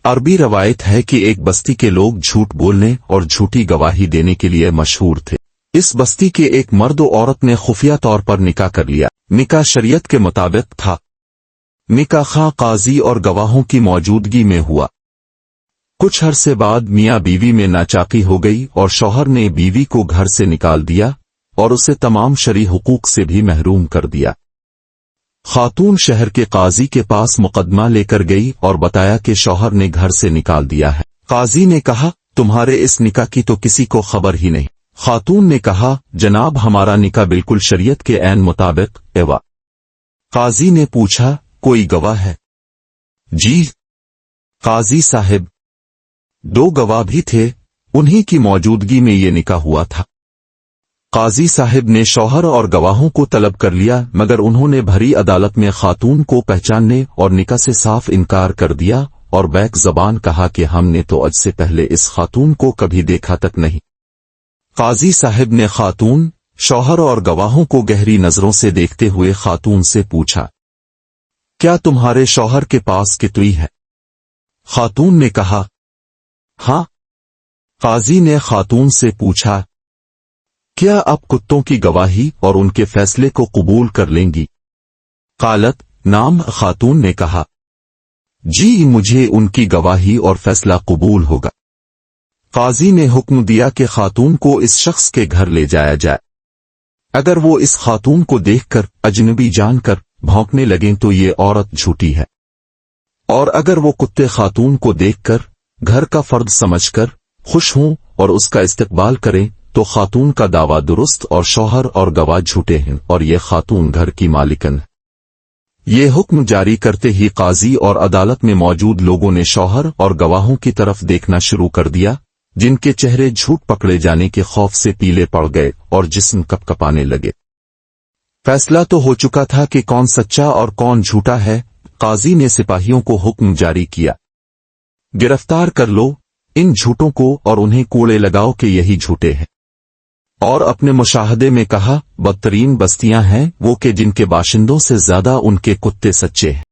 عربی روایت ہے کہ ایک بستی کے لوگ جھوٹ بولنے اور جھوٹی گواہی دینے کے لیے مشہور تھے۔ اس بستی کے ایک مرد و عورت نے خفیہ طور پر نکاح کر لیا۔ نکاح شریعت کے مطابق تھا۔ نکاح خواہ قاضی اور گواہوں کی موجودگی میں ہوا۔ کچھ عرصے بعد میاں بیوی میں ناچاقی ہو گئی اور شوہر نے بیوی کو گھر سے نکال دیا اور اسے تمام شرعی حقوق سے بھی محروم کر دیا۔ خاتون شہر کے قاضی کے پاس مقدمہ لے کر گئی اور بتایا کہ شوہر نے گھر سے نکال دیا ہے۔ قاضی نے کہا تمہارے اس نکاح کی تو کسی کو خبر ہی نہیں۔ خاتون نے کہا جناب ہمارا نکاح بالکل شریعت کے عین مطابق ایوا۔ قاضی نے پوچھا کوئی گواہ ہے؟ جی قاضی صاحب 2 گواہ بھی تھے، انہی کی موجودگی میں یہ نکاح ہوا تھا۔ قاضی صاحب نے شوہر اور گواہوں کو طلب کر لیا مگر انہوں نے بھری عدالت میں خاتون کو پہچاننے اور نکاح سے صاف انکار کر دیا اور بیک زبان کہا کہ ہم نے تو آج سے پہلے اس خاتون کو کبھی دیکھا تک نہیں۔ قاضی صاحب نے خاتون، شوہر اور گواہوں کو گہری نظروں سے دیکھتے ہوئے خاتون سے پوچھا کیا تمہارے شوہر کے پاس کتوئی ہے؟ خاتون نے کہا ہاں۔ قاضی نے خاتون سے پوچھا کیا آپ کتوں کی گواہی اور ان کے فیصلے کو قبول کر لیں گی؟ قالت نام۔ خاتون نے کہا جی مجھے ان کی گواہی اور فیصلہ قبول ہوگا۔ قاضی نے حکم دیا کہ خاتون کو اس شخص کے گھر لے جایا جائے۔ اگر وہ اس خاتون کو دیکھ کر اجنبی جان کر بھونکنے لگیں تو یہ عورت جھوٹی ہے، اور اگر وہ کتے خاتون کو دیکھ کر گھر کا فرد سمجھ کر خوش ہوں اور اس کا استقبال کریں تو خاتون کا دعویٰ درست اور شوہر اور گواہ جھوٹے ہیں اور یہ خاتون گھر کی مالکن ہے۔ یہ حکم جاری کرتے ہی قاضی اور عدالت میں موجود لوگوں نے شوہر اور گواہوں کی طرف دیکھنا شروع کر دیا جن کے چہرے جھوٹ پکڑے جانے کے خوف سے پیلے پڑ گئے اور جسم کپ کپانے لگے۔ فیصلہ تو ہو چکا تھا کہ کون سچا اور کون جھوٹا ہے۔ قاضی نے سپاہیوں کو حکم جاری کیا گرفتار کر لو ان جھوٹوں کو اور انہیں کوڑے لگاؤ کہ یہی جھوٹے ہیں، اور اپنے مشاہدے میں کہا بدترین بستیاں ہیں وہ کہ جن کے باشندوں سے زیادہ ان کے کتے سچے ہیں۔